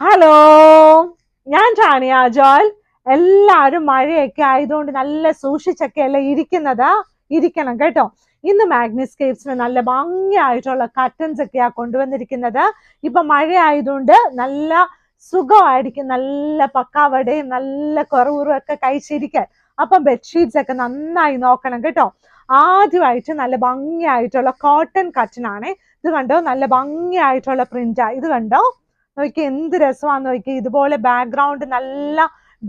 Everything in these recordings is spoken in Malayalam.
ഹലോ, ഞാൻ ടാനിയ ജോൽ. എല്ലാവരും മഴയൊക്കെ ആയതുകൊണ്ട് നല്ല സൂക്ഷിച്ചൊക്കെയല്ലേ ഇരിക്കണം കേട്ടോ. ഇന്ന് മാഗ്നസ് കേവ്സിന് നല്ല ഭംഗിയായിട്ടുള്ള കർട്ടൻസ് ഒക്കെയാ കൊണ്ടുവന്നിരിക്കുന്നത്. ഇപ്പൊ മഴ ആയതുകൊണ്ട് നല്ല സുഖമായിരിക്കും, നല്ല പക്കാവടയും നല്ല കുറവുറും ഒക്കെ കഴിച്ചിരിക്കാൻ. അപ്പം ബെഡ്ഷീറ്റ്സ് ഒക്കെ നന്നായി നോക്കണം കേട്ടോ. ആദ്യമായിട്ട് നല്ല ഭംഗിയായിട്ടുള്ള കോട്ടൺ കർട്ടനാണ്. ഇത് കണ്ടോ, നല്ല ഭംഗിയായിട്ടുള്ള പ്രിന്റാ. ഇത് കണ്ടോ, നോക്കി എന്ത് രസമാന്ന് നോക്കി. ഇതുപോലെ ബാക്ക്ഗ്രൗണ്ട് നല്ല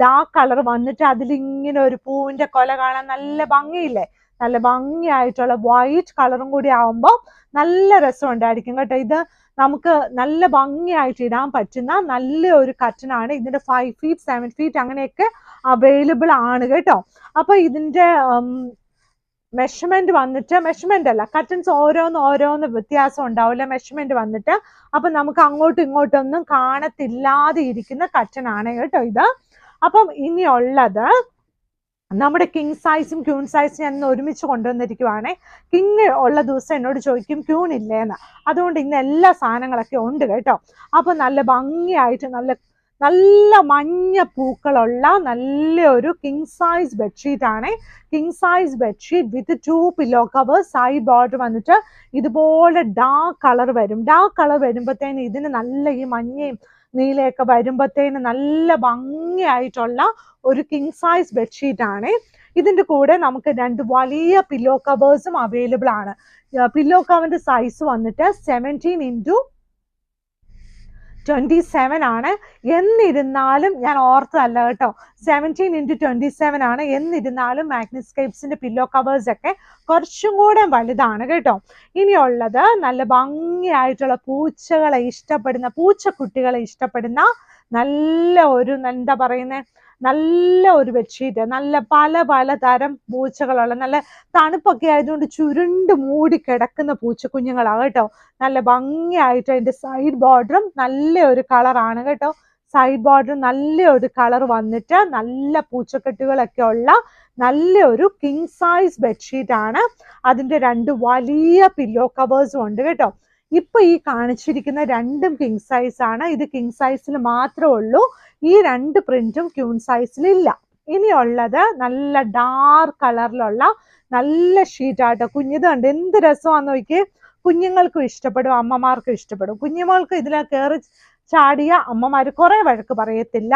ഡാർക്ക് കളർ വന്നിട്ട് അതിലിങ്ങനെ ഒരു പൂവിന്റെ കൊല കാണാൻ നല്ല ഭംഗിയില്ലേ. നല്ല ഭംഗിയായിട്ടുള്ള വൈറ്റ് കളറും കൂടി ആവുമ്പോൾ നല്ല രസം ഉണ്ടായിരിക്കും കേട്ടോ. ഇത് നമുക്ക് നല്ല ഭംഗിയായിട്ട് ഇടാൻ പറ്റുന്ന നല്ല ഒരു കർട്ടനാണ്. ഇതിന്റെ 5 feet 7 feet അങ്ങനെയൊക്കെ അവൈലബിൾ ആണ് കേട്ടോ. അപ്പൊ ഇതിന്റെ മെഷർമെന്റ് അല്ല, കർട്ടൻസ് ഓരോന്ന് വ്യത്യാസം ഉണ്ടാവില്ല. മെഷർമെന്റ് വന്നിട്ട് അപ്പൊ നമുക്ക് അങ്ങോട്ടും ഇങ്ങോട്ടൊന്നും കാണത്തില്ലാതെ ഇരിക്കുന്ന കർട്ടൻ ആണ് കേട്ടോ ഇത്. അപ്പം ഇനിയുള്ളത് നമ്മുടെ കിങ് സൈസും ക്യൂൺ സൈസും ഞാൻ ഒരുമിച്ച് കൊണ്ടുവന്നിരിക്കുവാണ്. കിങ് ഉള്ള ദിവസം എന്നോട് ചോദിക്കും ക്യൂൺ ഇല്ലേന്ന്. അതുകൊണ്ട് ഇന്ന് എല്ലാ സാധനങ്ങളൊക്കെ ഉണ്ട് കേട്ടോ. അപ്പൊ നല്ല ഭംഗിയായിട്ട് നല്ല മഞ്ഞ പൂക്കളുള്ള നല്ല ഒരു കിങ് സൈസ് ബെഡ്ഷീറ്റ് ആണ്. King size bedsheet with 2 pillow covers. Side border വന്നിട്ട് ഇതുപോലെ ഡാർക്ക് കളർ വരും. ഡാർക്ക് കളർ വരുമ്പോഴത്തേന് ഇതിന് നല്ല ഈ മഞ്ഞയും നീലയൊക്കെ വരുമ്പോഴത്തേന് നല്ല ഭംഗിയായിട്ടുള്ള ഒരു കിങ് സൈസ് ബെഡ്ഷീറ്റ് ആണ്. ഇതിന്റെ കൂടെ നമുക്ക് 2 വലിയ പില്ലോ കവേഴ്സും അവൈലബിൾ ആണ്. പില്ലോ കവറിന്റെ സൈസ് വന്നിട്ട് 17x27 ആണ്. എന്നിരുന്നാലും ഞാൻ ഓർത്തതല്ല കേട്ടോ, 17x27 ആണ്. എന്നിരുന്നാലും മാഗ്നസ് കേവ്സിന്റെ പില്ലോ കവേഴ്സ് ഒക്കെ കുറച്ചും കൂടെ വലുതാണ് കേട്ടോ. ഇനിയുള്ളത് നല്ല ഭംഗിയായിട്ടുള്ള പൂച്ചക്കുട്ടികളെ ഇഷ്ടപ്പെടുന്ന നല്ല ഒരു എന്താ പറയുന്നത്, നല്ല ഒരു ബെഡ്ഷീറ്റ്. നല്ല പല തരം പൂച്ചകളുള്ള, നല്ല തണുപ്പൊക്കെ ആയതുകൊണ്ട് ചുരുണ്ട് മൂടി കിടക്കുന്ന പൂച്ചക്കുഞ്ഞുങ്ങളാണ് കേട്ടോ. നല്ല ഭംഗിയായിട്ട് അതിന്റെ സൈഡ് ബോർഡറും നല്ല ഒരു കളറാണ് കേട്ടോ. സൈഡ് ബോർഡർ നല്ല ഒരു കളർ വന്നിട്ട് നല്ല പൂച്ചക്കെട്ടുകളൊക്കെ ഉള്ള നല്ല ഒരു കിങ് സൈസ് ബെഡ്ഷീറ്റ് ആണ്. അതിന്റെ 2 വലിയ പില്ലോ കവേഴ്സും ഉണ്ട് കേട്ടോ. ഇപ്പൊ ഈ കാണിച്ചിരിക്കുന്ന രണ്ടും കിങ് സൈസ് ആണ്. ഇത് കിങ് സൈസിൽ മാത്രമേ ഉള്ളൂ. ഈ 2 പ്രിന്റും ക്യൂൺ സൈസിൽ ഇല്ല. ഇനിയുള്ളത് നല്ല ഡാർക്ക് കളറിലുള്ള നല്ല ഷീറ്റ് ആട്ടോ. കുഞ്ഞിത് കണ്ട് എന്ത് രസമാന്ന് നോക്കി. കുഞ്ഞുങ്ങൾക്കും ഇഷ്ടപ്പെടും, അമ്മമാർക്കും ഇഷ്ടപ്പെടും. കുഞ്ഞുമോൾക്ക് ഇതിൽ കയറി ചാടിയ അമ്മമാര് കുറെ വഴക്ക് പറയത്തില്ല.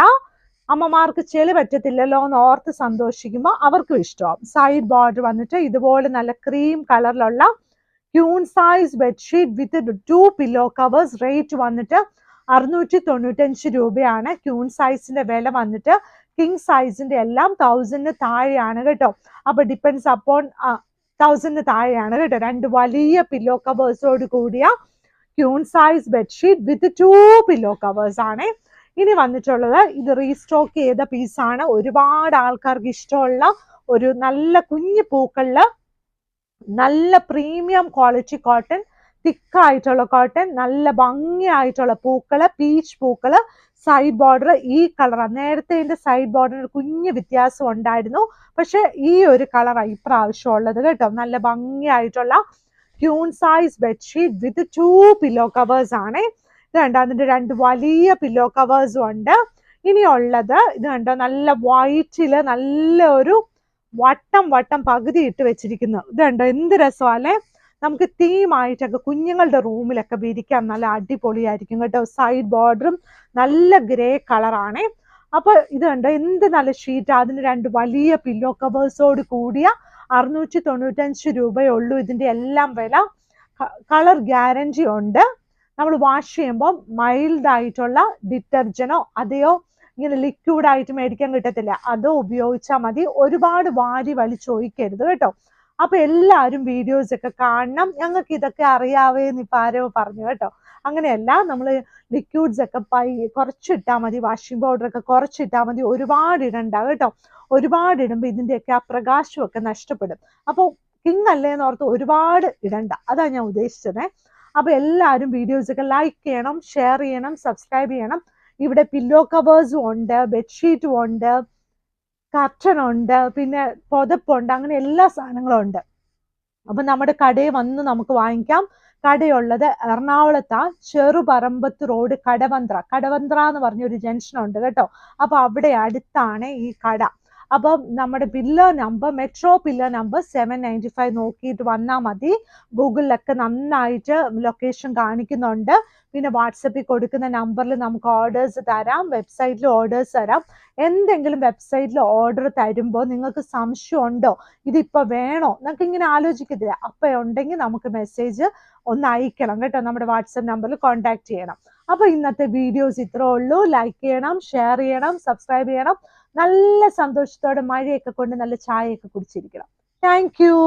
അമ്മമാർക്ക് ചെളി പറ്റത്തില്ലല്ലോ എന്ന് ഓർത്ത് സന്തോഷിക്കുമ്പോൾ അവർക്കും ഇഷ്ടമാവും. സൈഡ് ബോർഡർ വന്നിട്ട് ഇതുപോലെ നല്ല ക്രീം കളറിലുള്ള queen size bedsheet with 2 pillow covers. Rate വന്നിട്ട് 695 രൂപയാണ്. ക്യൂൺ സൈസിന്റെ വില വന്നിട്ട് കിങ് സൈസിന്റെ എല്ലാം 1000 താഴെയാണ് കേട്ടോ. അപ്പൊ ഡിപ്പെൻസ് അപ്പോൺ 1000 താഴെയാണ് കേട്ടോ. 2 വലിയ പില്ലോ കവേഴ്സോട് കൂടിയ queen size bedsheet with 2 pillow covers ആണ്. ഇനി വന്നിട്ടുള്ളത് ഇത് റീസ്റ്റോക്ക് ചെയ്ത പീസാണ്. ഒരുപാട് ആൾക്കാർക്ക് ഇഷ്ടമുള്ള ഒരു നല്ല കുഞ്ഞു പൂക്കളില് നല്ല പ്രീമിയം ക്വാളിറ്റി കോട്ടൺ, തിക്കായിട്ടുള്ള കോട്ടൺ, നല്ല ഭംഗിയായിട്ടുള്ള പൂക്കള്, പീച്ച് പൂക്കള്. സൈഡ് ബോർഡർ ഈ കളറാണ്. നേരത്തെ ഇതിന്റെ സൈഡ് ബോർഡറിന് കുഞ്ഞു വ്യത്യാസം ഉണ്ടായിരുന്നു, പക്ഷെ ഈ ഒരു കളറാണ് ഇപ്രാവശ്യം ഉള്ളത് കേട്ടോ. നല്ല ഭംഗിയായിട്ടുള്ള queen size bedsheet with 2 pillow covers ആണ്. ഇത് കണ്ടോ, അതിന്റെ 2 വലിയ പില്ലോ കവേഴ്സും ഉണ്ട്. ഇനിയുള്ളത് ഇത് കണ്ടോ, നല്ല വൈറ്റില് നല്ല ഒരു വട്ടം പകുതി ഇട്ട് വെച്ചിരിക്കുന്നു. ഇത് കണ്ടോ എന്ത് രസമല്ലേ. നമുക്ക് തീമായിട്ടൊക്കെ കുഞ്ഞുങ്ങളുടെ റൂമിലൊക്കെ വിരിക്കാൻ നല്ല അടിപൊളിയായിരിക്കും കേട്ടോ. സൈഡ് ബോർഡറും നല്ല ഗ്രേ കളറാണ്. അപ്പൊ ഇത് കണ്ടോ എന്ത് നല്ല ഷീറ്റ്. അതിന് 2 വലിയ പില്ലോ കവേഴ്സോട് കൂടിയ 695 രൂപയേ ഉള്ളൂ. ഇതിന്റെ എല്ലാം വില. കളർ ഗ്യാരണ്ടി ഉണ്ട്. നമ്മൾ വാഷ് ചെയ്യുമ്പോൾ മൈൽഡ് ആയിട്ടുള്ള ഡിറ്റർജനോ അതെയോ ഇങ്ങനെ ലിക്വിഡ് ആയിട്ട് മേടിക്കാൻ കിട്ടത്തില്ല, അതോ ഉപയോഗിച്ചാൽ മതി. ഒരുപാട് വാരി വലിച്ചൊഴിക്കരുത് കേട്ടോ. അപ്പൊ എല്ലാവരും വീഡിയോസ് ഒക്കെ കാണണം. ഞങ്ങൾക്ക് ഇതൊക്കെ അറിയാവേന്ന് ഇപ്പൊ ആരോ പറഞ്ഞു കേട്ടോ. അങ്ങനെയല്ല, നമ്മൾ ലിക്വിഡ്സ് ഒക്കെ കുറച്ചിട്ടാൽ മതി. വാഷിംഗ് പൗഡർ ഒക്കെ കുറച്ചിട്ടാൽ മതി. ഒരുപാട് ഇടണ്ട കേട്ടോ. ഒരുപാട് ഇടുമ്പോൾ ഇതിന്റെയൊക്കെ ആ പ്രകാശമൊക്കെ നഷ്ടപ്പെടും. അപ്പൊ കിങ് അല്ലേന്ന് ഓർത്ത് ഒരുപാട് ഇടണ്ട, അതാ ഞാൻ ഉദ്ദേശിച്ചത്. അപ്പൊ എല്ലാവരും വീഡിയോസ് ഒക്കെ ലൈക്ക് ചെയ്യണം, ഷെയർ ചെയ്യണം, സബ്സ്ക്രൈബ് ചെയ്യണം. ഇവിടെ പില്ലോ കവേഴ്സും ഉണ്ട്, ബെഡ്ഷീറ്റും ഉണ്ട്, കർട്ടൻ ഉണ്ട്, പിന്നെ പുതപ്പുണ്ട്, അങ്ങനെ എല്ലാ സാധനങ്ങളും ഉണ്ട്. അപ്പൊ നമ്മുടെ കടയിൽ വന്ന് നമുക്ക് വാങ്ങിക്കാം. കടയുള്ളത് എറണാകുളത്താ, ചെറുപറമ്പത്ത് റോഡ്, കടവന്ത്ര എന്ന് പറഞ്ഞൊരു ജംഗ്ഷൻ ഉണ്ട് കേട്ടോ. അപ്പൊ അവിടെ അടുത്താണ് ഈ കട. അപ്പം നമ്മുടെ pillar number, metro pillar number 795 നോക്കിയിട്ട് വന്നാൽ മതി. ഗൂഗിളിലൊക്കെ നന്നായിട്ട് ലൊക്കേഷൻ കാണിക്കുന്നുണ്ട്. പിന്നെ വാട്സപ്പിൽ കൊടുക്കുന്ന നമ്പറിൽ നമുക്ക് ഓർഡേഴ്സ് തരാം, വെബ്സൈറ്റിൽ ഓർഡേഴ്സ് തരാം. എന്തെങ്കിലും വെബ്സൈറ്റിൽ ഓർഡർ തരുമ്പോൾ നിങ്ങൾക്ക് സംശയം ഉണ്ടോ, ഇതിപ്പോൾ വേണോ എന്നൊക്കെ ഇങ്ങനെ ആലോചിക്കത്തില്ല, അപ്പോൾ ഉണ്ടെങ്കിൽ നമുക്ക് മെസ്സേജ് ഒന്ന് അയക്കണം കേട്ടോ, നമ്മുടെ വാട്സപ്പ് നമ്പറിൽ കോൺടാക്ട് ചെയ്യണം. അപ്പോൾ ഇന്നത്തെ വീഡിയോസ് ഇത്രേ ഉള്ളൂ. ലൈക്ക് ചെയ്യണം, ഷെയർ ചെയ്യണം, സബ്സ്ക്രൈബ് ചെയ്യണം. നല്ല സന്തോഷത്തോടെ മഴയൊക്കെ കൊണ്ട് നല്ല ചായയൊക്കെ കുടിച്ചിരിക്കണം. Thank you.